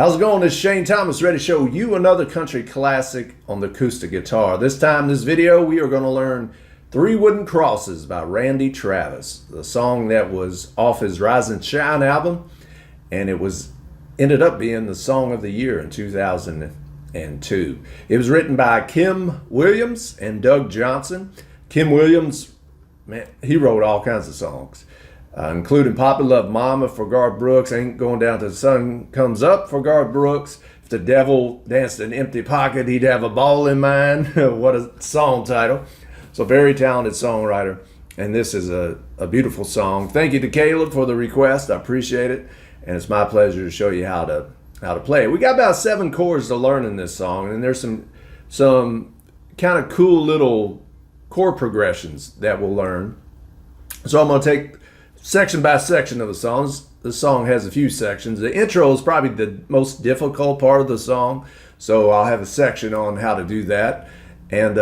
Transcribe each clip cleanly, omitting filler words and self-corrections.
How's it going? This is Shane Thomas, ready to show you another country classic on the acoustic guitar. This time in this video, we are going to learn Three Wooden Crosses by Randy Travis, the song that was off his Rise and Shine album, and it ended up being the song of the year in 2002. It was written by Kim Williams and Doug Johnson. Kim Williams, man, he wrote all kinds of songs, including Papa Love Mama for Garth Brooks, Ain't Going Down Till the Sun Comes Up for Garth Brooks, If the Devil Danced in an Empty Pocket, He'd Have a Ball in Mind. What a song title. So very talented songwriter, and this is a beautiful song. Thank you to Caleb for the request. I appreciate it, and it's my pleasure to show you how to play it. We got about 7 chords to learn in this song, and there's some kind of cool little chord progressions that we'll learn. So I'm going to take section by section of the song. The song has a few sections. The intro is probably the most difficult part of the song, so I'll have a section on how to do that. And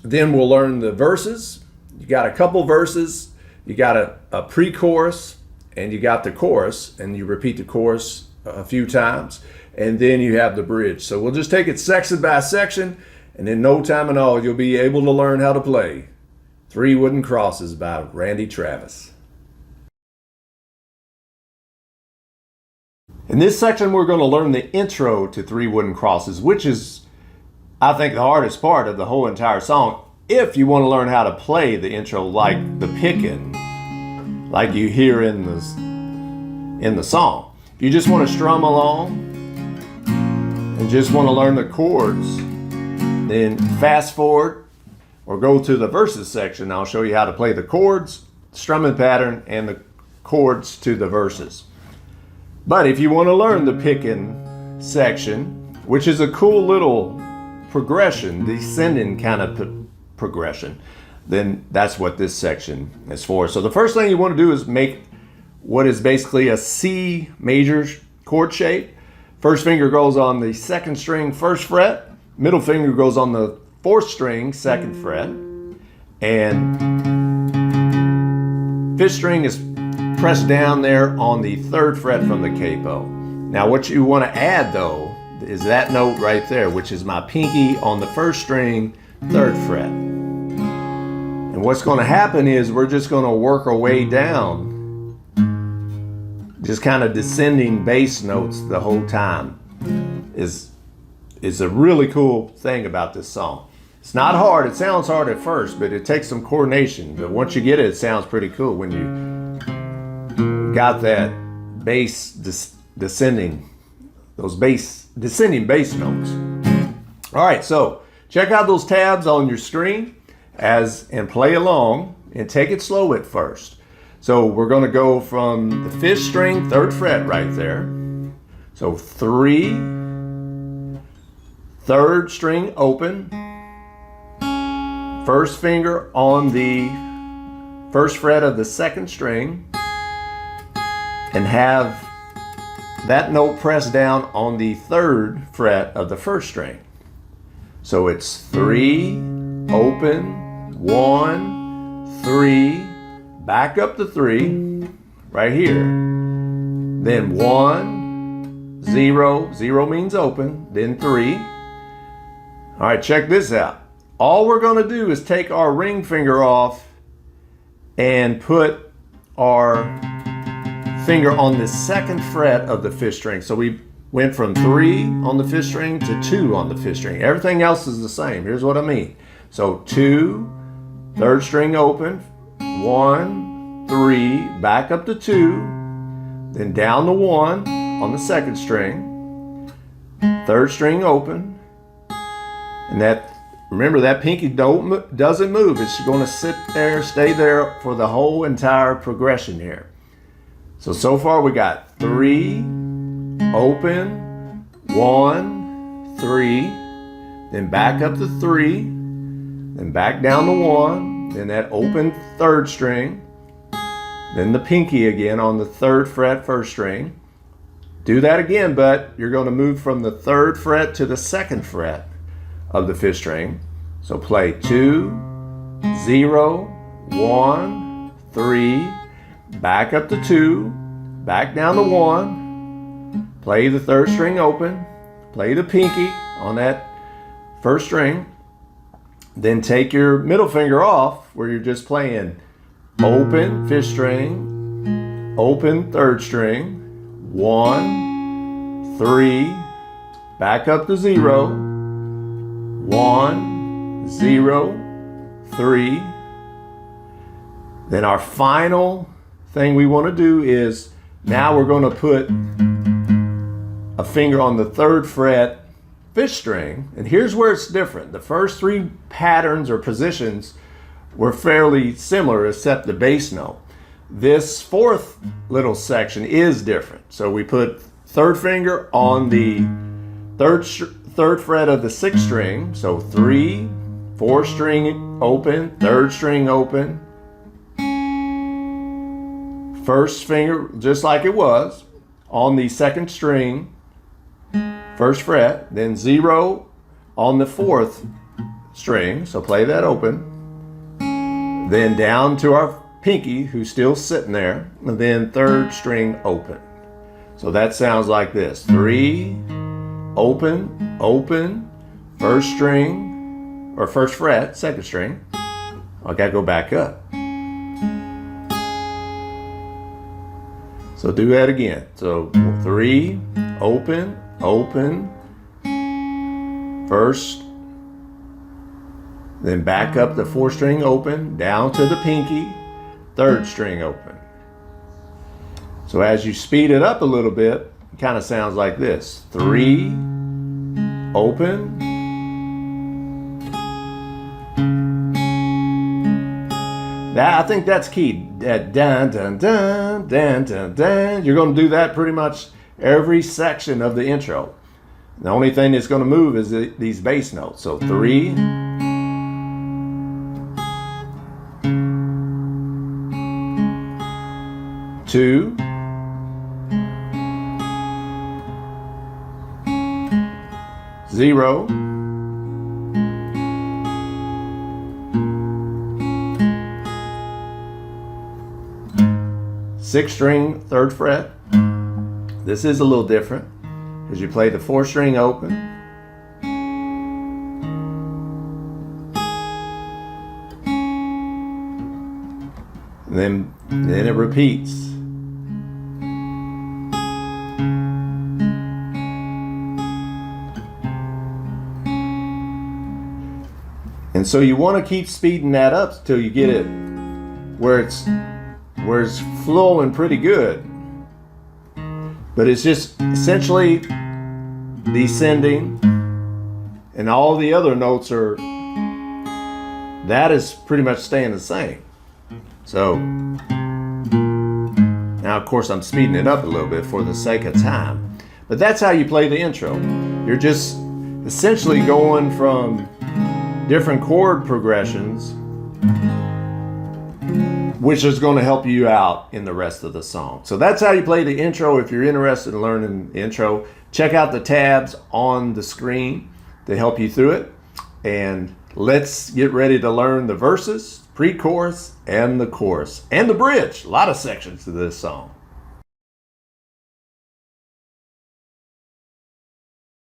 then we'll learn the verses. You got a couple verses, you got a pre-chorus, and you got the chorus, and you repeat the chorus a few times, and then you have the bridge. So we'll just take it section by section, and in no time at all, you'll be able to learn how to play Three Wooden Crosses by Randy Travis. In this section, we're going to learn the intro to Three Wooden Crosses, which is, I think, the hardest part of the whole entire song. If you want to learn how to play the intro like the picking, like you hear in the song. If you just want to strum along and just want to learn the chords, then fast forward or go to the verses section. I'll show you how to play the chords, strumming pattern, and the chords to the verses. But if you want to learn the picking section, which is a cool little progression, descending kind of progression, then that's what this section is for. So the first thing you want to do is make what is basically a C major chord shape. First finger goes on the second string, first fret. Middle finger goes on the fourth string, second fret. And fifth string is pressed down there on the third fret from the capo. Now what you want to add though is that note right there, which is my pinky on the first string, third fret. And what's going to happen is we're just going to work our way down, just kind of descending bass notes the whole time. Is a really cool thing about this song. It's not hard. It sounds hard at first, but it takes some coordination. But once you get it, it sounds pretty cool when you got that bass descending, those descending bass notes. All right, so check out those tabs on your screen and play along and take it slow at first. So we're going to go from the fifth string, third fret right there. So 3, third string open, first finger on the first fret of the second string, and have that note pressed down on the third fret of the first string. So it's 3, open, 1, 3, back up to 3, right here. Then 1, 0, 0 means open, then 3. All right, check this out. All we're going to do is take our ring finger off and put our finger on the second fret of the fifth string. So we went from 3 on the fifth string to 2 on the fifth string. Everything else is the same. Here's what I mean. So 2, third string open, 1, 3, back up to 2, then down to 1 on the second string, third string open, and remember that pinky doesn't move. It's going to sit there, stay there for the whole entire progression here. So far we got 3, open, 1, 3, then back up to 3, then back down to 1, then that open third string, then the pinky again on the third fret, first string. Do that again, but you're going to move from the third fret to the second fret of the fifth string. So play 2, 0, 1, 3, back up to 2, back down to 1, play the third string open, play the pinky on that first string, then take your middle finger off where you're just playing open fifth string, open third string, 1, 3, back up to 0, 1, 0, 3. Then our final thing we want to do is now we're going to put a finger on the third fret fifth string, and here's where it's different. The first three patterns or positions were fairly similar except the bass note. This fourth little section is different. So we put third finger on the third fret of the sixth string. So 3, 4 string open, third string open. First finger, just like it was, on the second string, first fret, then 0 on the fourth string, so play that open. Then down to our pinky, who's still sitting there, and then third string open. So that sounds like this: 3, open, open, first string, or first fret, second string. I gotta go back up. So do that again. So 3, open, open, first, then back up the 4th string open, down to the pinky, 3rd string open. So as you speed it up a little bit, it kind of sounds like this: 3, open, I think that's key. That dun dun dun dun dun dun. You're going to do that pretty much every section of the intro. The only thing that's going to move is these bass notes. So 3, 2, 0, 6th string, 3rd fret. This is a little different because you play the 4th string open, and then it repeats. And so you want to keep speeding that up till you get it where it's flowing pretty good. But it's just essentially descending, and all the other notes that is pretty much staying the same. So now of course I'm speeding it up a little bit for the sake of time. But that's how you play the intro. You're just essentially going from different chord progressions, which is going to help you out in the rest of the song. So that's how you play the intro. If you're interested in learning the intro, check out the tabs on the screen to help you through it. And let's get ready to learn the verses, pre-chorus, and the chorus, and the bridge. A lot of sections to this song.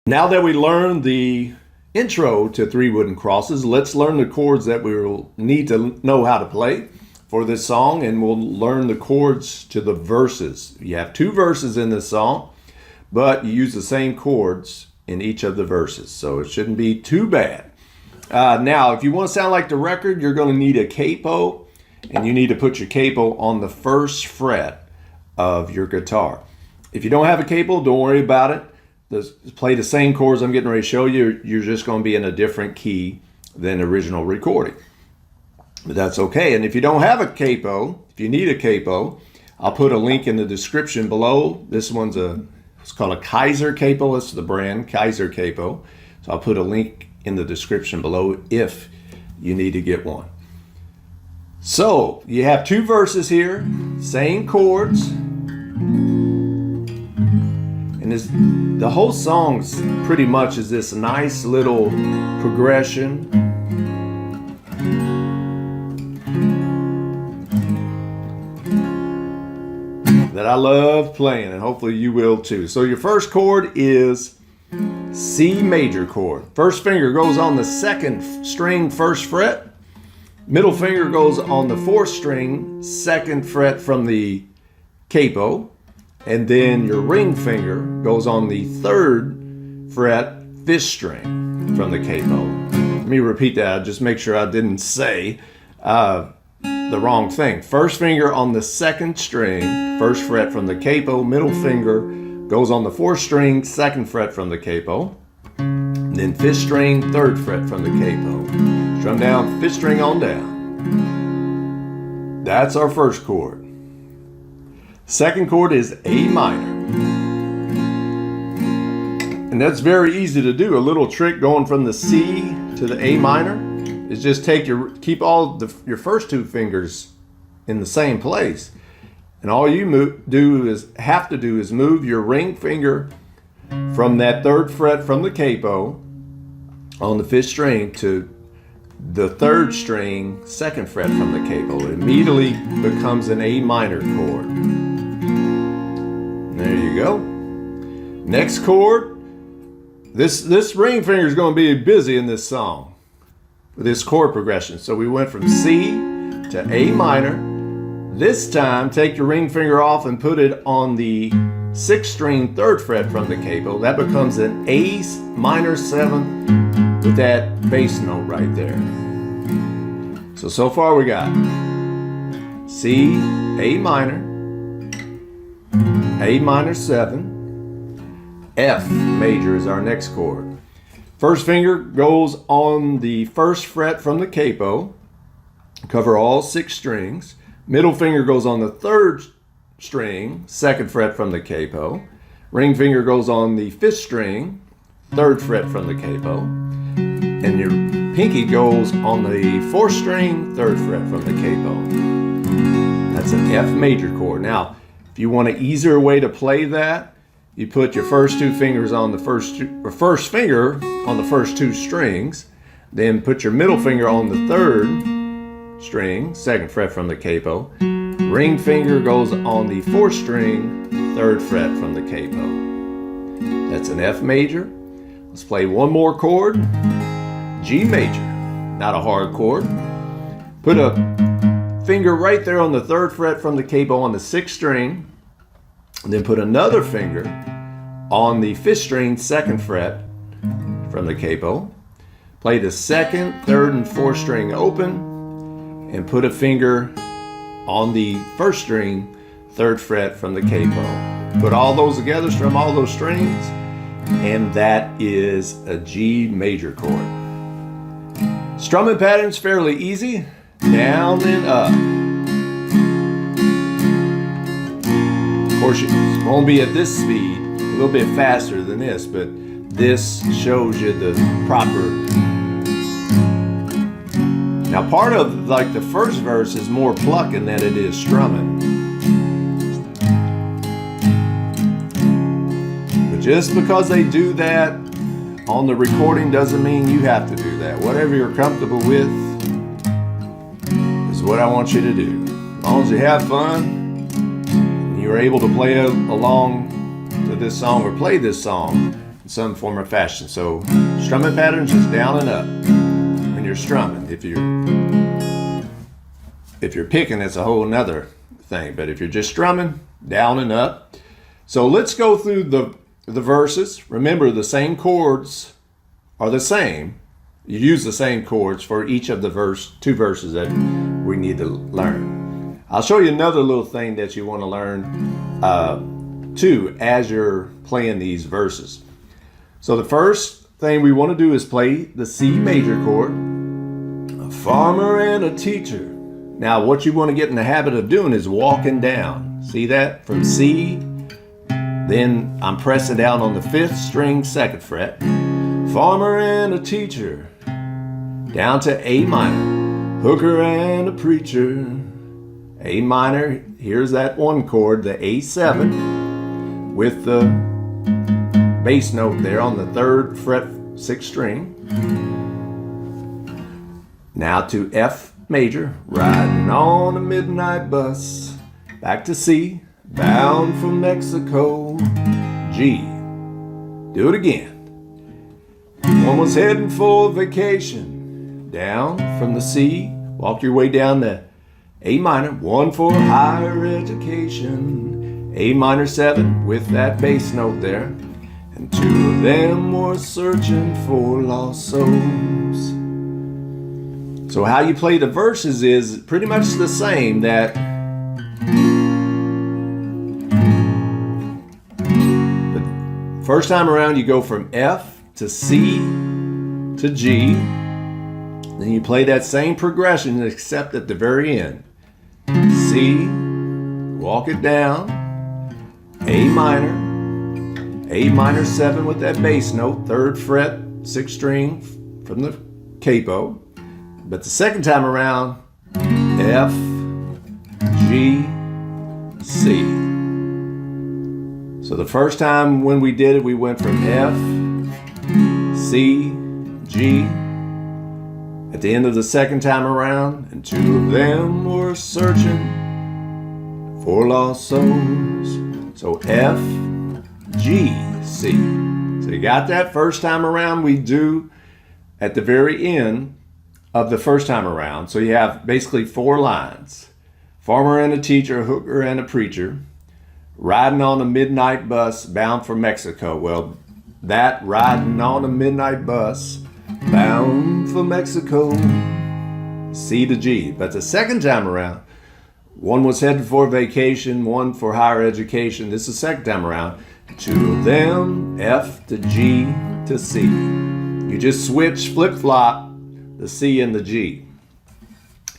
Now that we learned the intro to Three Wooden Crosses, let's learn the chords that we will need to know how to play for this song, and we'll learn the chords to the verses. You have 2 verses in this song, but you use the same chords in each of the verses, so it shouldn't be too bad. Now, if you want to sound like the record, you're going to need a capo, and you need to put your capo on the 1st fret of your guitar. If you don't have a capo, don't worry about it. Just play the same chords I'm getting ready to show you. You're just going to be in a different key than the original recording. But that's okay. And if you don't have a capo, if you need a capo, I'll put a link in the description below. This one's it's called a Kaiser capo. It's the brand, Kaiser capo. So I'll put a link in the description below if you need to get one. So you have 2 verses here, same chords. And the whole song pretty much is this nice little progression. that I love playing, and hopefully you will too. So your first chord is C major chord. First finger goes on the second string, first fret. Middle finger goes on the fourth string, second fret from the capo. And then your ring finger goes on the third fret, fifth string from the capo. Let me repeat that, just make sure I didn't say the wrong thing. First finger on the second string, first fret from the capo. Middle finger goes on the fourth string, second fret from the capo. Then fifth string, third fret from the capo. Strum down, fifth string on down. That's our first chord. Second chord is A minor. And that's very easy to do. A little trick going from the C to the A minor is just keep all your first two fingers in the same place. And all you have to do is move your ring finger from that third fret from the capo on the fifth string to the third string, second fret from the capo. It immediately becomes an A minor chord. There you go. Next chord. This ring finger is going to be busy in this song with this chord progression. So we went from C to A minor. This time, take your ring finger off and put it on the sixth string, third fret from the capo. That becomes an A minor seventh with that bass note right there. So far we got C, A minor, A minor 7, F major is our next chord. First finger goes on the first fret from the capo, cover all 6 strings. Middle finger goes on the third string, second fret from the capo. Ring finger goes on the fifth string, third fret from the capo. And your pinky goes on the fourth string, third fret from the capo. That's an F major chord. Now, if you want an easier way to play that, you put your first two fingers on the first finger on the first 2 strings, then put your middle finger on the third string, second fret from the capo. Ring finger goes on the fourth string, third fret from the capo. That's an F major. Let's play one more chord. G major. Not a hard chord. Put a finger right there on the third fret from the capo on the 6th string. And then put another finger on the 5th string, second fret from the capo. Play the 2nd, 3rd, and 4th string open. And put a finger on the 1st string, 3rd fret from the capo. Put all those together, strum all those strings, and that is a G major chord. Strumming pattern's fairly easy. Down and up. Of course, it won't be at this speed, a little bit faster than this, but this shows you the proper. Now part of like the first verse is more plucking than it is strumming. But just because they do that on the recording doesn't mean you have to do that. Whatever you're comfortable with is what I want you to do. As long as you have fun, you're able to play along to this song or play this song in some form or fashion. So strumming patterns is down and up when you're strumming. If you're picking, it's a whole nother thing. But if you're just strumming, down and up. So let's go through the verses. Remember, the same chords are the same. You use the same chords for each of the two verses that we need to learn. I'll show you another little thing that you want to learn too as you're playing these verses. So the first thing we want to do is play the C major chord. A farmer and a teacher. Now what you want to get in the habit of doing is walking down. See that? From C, then I'm pressing down on the 5th string, 2nd fret. Farmer and a teacher. Down to A minor. Hooker and a preacher. A minor, here's that one chord, the A7, with the bass note there on the 3rd fret, 6th string. Now to F major, riding on a midnight bus. Back to C, bound for Mexico, G. Do it again. One was heading for vacation, down from the C. Walk your way down to A minor, 1 for higher education, A minor 7 with that bass note there, and 2 of them were searching for lost souls. So how you play the verses is pretty much the same. That the first time around you go from F to C to G, then you play that same progression except at the very end. C, walk it down, A minor 7 with that bass note, 3rd fret, 6th string from the capo. But the second time around, F, G, C. So the first time when we did it, we went from F, C, G. At the end of the second time around, and 2 of them were searching for lost souls. So F, G, C. So you got that first time around. We do at the very end of the first time around. So you have basically 4 lines. Farmer and a teacher, a hooker and a preacher, riding on a midnight bus bound for Mexico. Well, that riding on a midnight bus bound for Mexico, C to G. But the second time around, one was headed for vacation, 1 for higher education. This is the second time around. 2 of them, F to G to C. You just switch, flip-flop the C and the G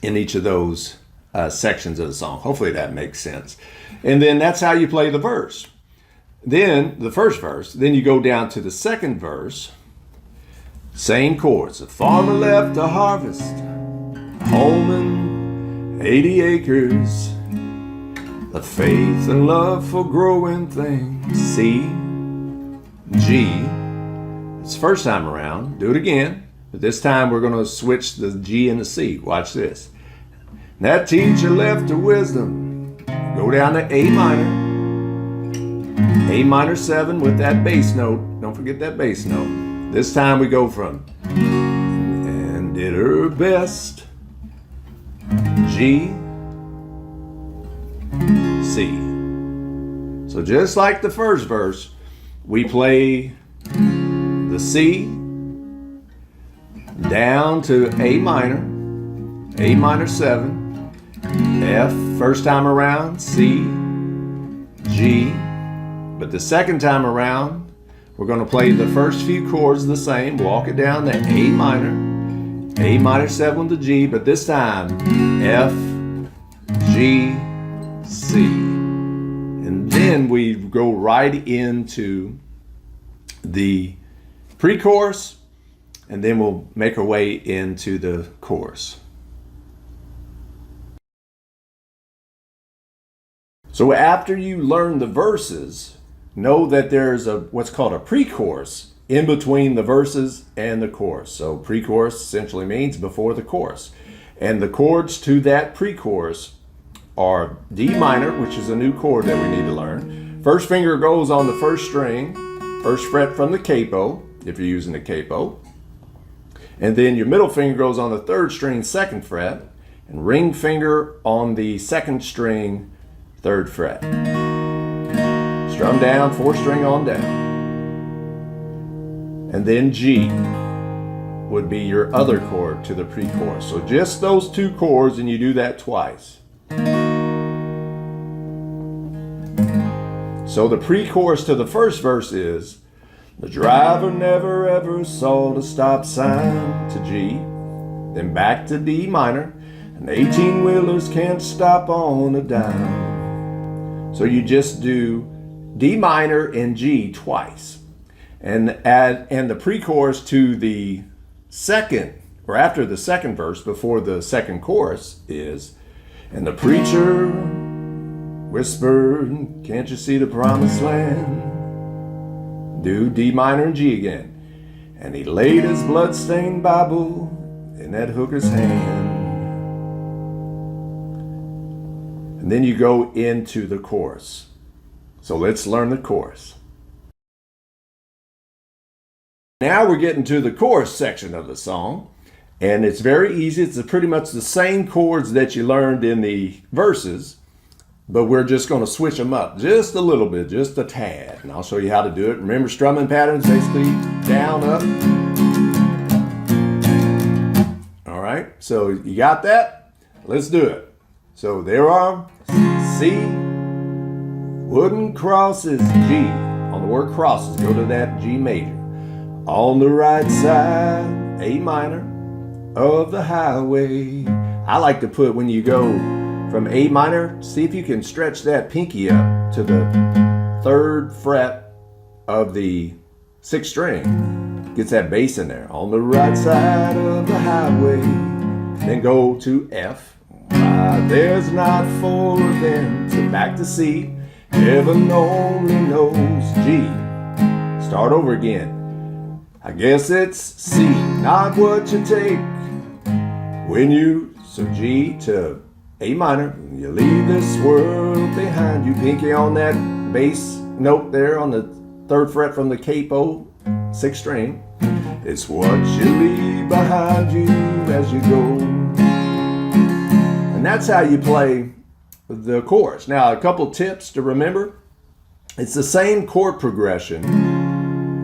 in each of those sections of the song. Hopefully that makes sense. And then that's how you play the verse. Then the first verse, then you go down to the second verse. Same chords. The farmer left to harvest, home and 80 acres, the faith and love for growing things. C, G. It's first time around. Do it again. But this time we're going to switch the G and the C. Watch this. That teacher left to wisdom. Go down to A minor 7 with that bass note. Don't forget that bass note. This time we go from and did her best, G, C. So just like the first verse, we play the C down to A minor 7, F first time around, C, G. But the second time around, we're going to play the first few chords the same, walk it down to A minor 7 to G, but this time F, G, C. And then we go right into the pre-chorus, and then we'll make our way into the chorus. So after you learn the verses, know that there's what's called a pre-chorus in between the verses and the chorus. So pre-chorus essentially means before the chorus. And the chords to that pre-chorus are D minor, which is a new chord that we need to learn. First finger goes on the first string, first fret from the capo, if you're using the capo. And then your middle finger goes on the 3rd string, 2nd fret, and ring finger on the 2nd string, 3rd fret. Strum down, 4th string on down. And then G would be your other chord to the pre-chorus. So just those 2 chords, and you do that twice. So the pre-chorus to the first verse is, the driver never ever saw the stop sign, to G, then back to D minor, and 18-wheelers can't stop on a dime. So you just do D minor and G twice. And the pre-chorus to the second, or after the second verse, before the second chorus is, and the preacher whispered, can't you see the promised land? Do D minor and G again. And he laid his blood-stained Bible in that hooker's hand. and then you go into the chorus. So let's learn the chorus. Now we're getting to the chorus section of the song, and it's very easy. It's pretty much the same chords that you learned in the verses, but we're just going to switch them up just a little bit, just a tad, and I'll show you how to do it. Remember, strumming patterns, basically down, up. All right, so you got that? Let's do it. So there are C, wooden crosses, G. On the word crosses, go to that G major. On the right side, A minor of the highway. I like to put, when you go from A minor, see if you can stretch that pinky up to the 3rd fret of the 6th string. Gets that bass in there. On the right side of the highway. Then go to F. Why, there's not 4 of them. So back to C. Heaven only knows. G. Start over again. I guess it's C, not what you take when you, so G to A minor, you leave this world behind you. Pinky on that bass note there on the 3rd fret from the capo, 6th string. It's what you leave behind you as you go. And that's how you play the chorus. Now, a couple tips to remember. It's the same chord progression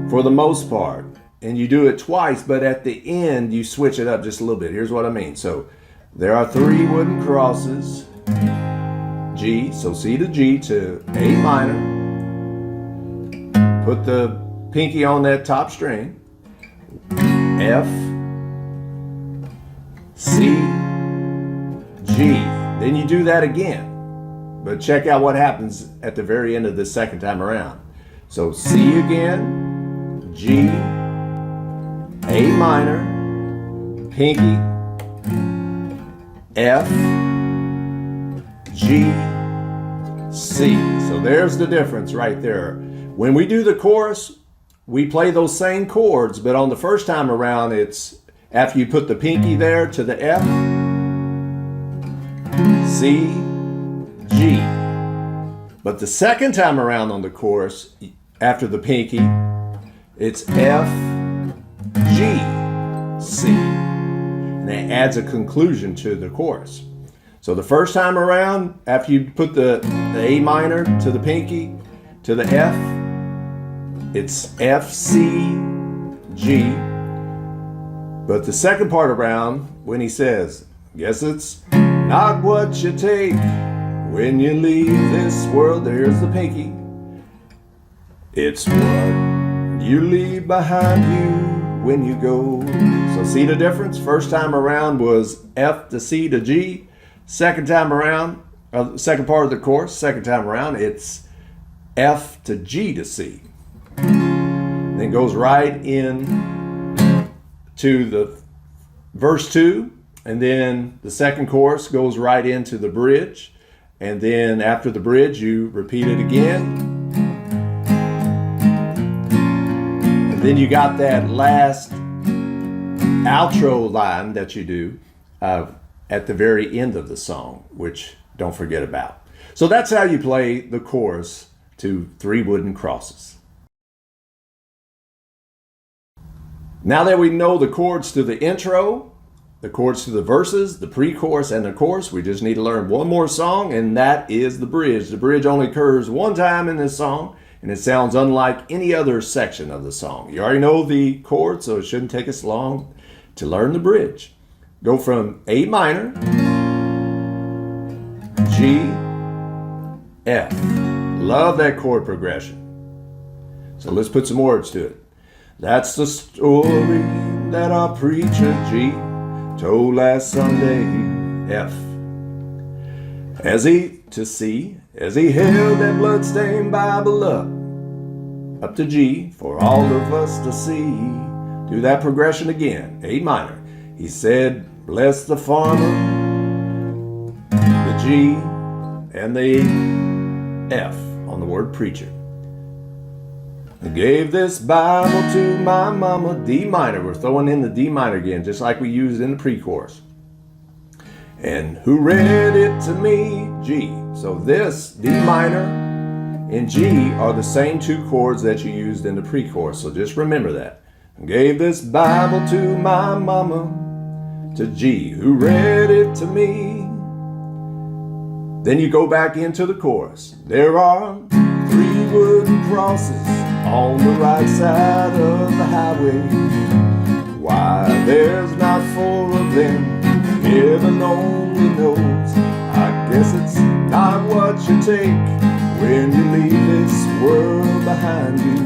for the most part. And you do it twice, but at the end, you switch it up just a little bit. Here's what I mean. So there are 3 wooden crosses. G, so C to G to A minor. Put the pinky on that top string. F, C, G. Then you do that again. But check out what happens at the very end of the second time around. So C again, G, A minor, pinky, F, G, C. So there's the difference right there. When we do the chorus, we play those same chords, but on the first time around, it's after you put the pinky there to the F, C, G. But the second time around on the chorus, after the pinky, it's F, G, C. And it adds a conclusion to the chorus. So the first time around, after you put the A minor to the pinky, to the F, it's F, C, G. But the second part around, when he says, guess it's not what you take when you leave this world, there's the pinky. It's what you leave behind you when you go. So see the difference? First time around was F to C to G. Second time around, second part of the chorus, second time around, it's F to G to C. Then goes right in to the verse 2, and then the second chorus goes right into the bridge, and then after the bridge you repeat it again. And then you got that last outro line that you do at the very end of the song, which don't forget about. So that's how you play the chorus to 3 Wooden Crosses. Now that we know the chords to the intro, the chords to the verses, the pre-chorus, and the chorus, we just need to learn one more song, and that is the bridge. The bridge only occurs one time in this song, and it sounds unlike any other section of the song. You already know the chords, so it shouldn't take us long to learn the bridge. Go from A minor, G, F. Love that chord progression. So let's put some words to it. That's the story that our preacher G told last Sunday. F. As he held that bloodstained Bible up to G for all of us to see. Do that progression again. A minor. He said, bless the farmer, the G, and the F on the word preacher. I gave this Bible to my mama, D minor. We're throwing in the D minor again, just like we used in the pre-chorus. And who read it to me? G. So this, D minor and G, are the same two chords that you used in the pre-chorus. So just remember that. Gave this Bible to my mama, to G, who read it to me. Then you go back into the chorus. There are 3 wooden crosses on the right side of the highway. Why there's not 4 of them, heaven only knows. I guess it's not what you take when you leave this world behind you.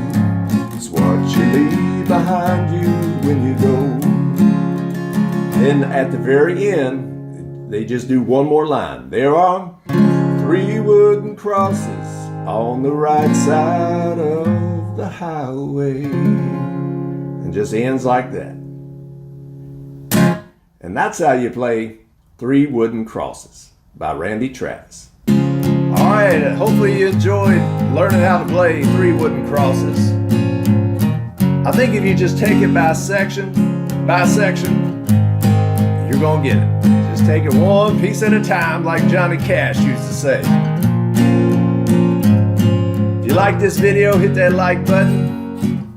It's what you leave behind you when you go. And at the very end, they just do one more line. There are 3 wooden crosses on the right side of the highway. And just ends like that. And that's how you play 3 Wooden Crosses by Randy Travis. All right, hopefully you enjoyed learning how to play 3 Wooden Crosses. I think if you just take it by section, you're gonna get it. Just take it one piece at a time, like Johnny Cash used to say. If you like this video, hit that like button.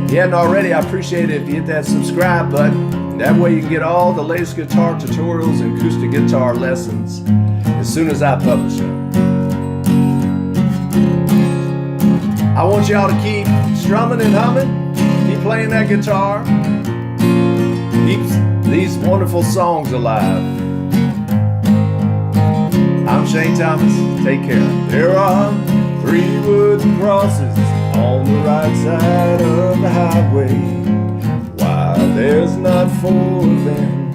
If you hadn't already, I appreciate it if you hit that subscribe button. That way you can get all the latest guitar tutorials and acoustic guitar lessons as soon as I publish them. I want y'all to keep strumming and humming, keep playing that guitar, keep these wonderful songs alive. I'm Shane Thomas, take care. There are 3 wooden crosses on the right side of the highway. Why there's not 4 of them,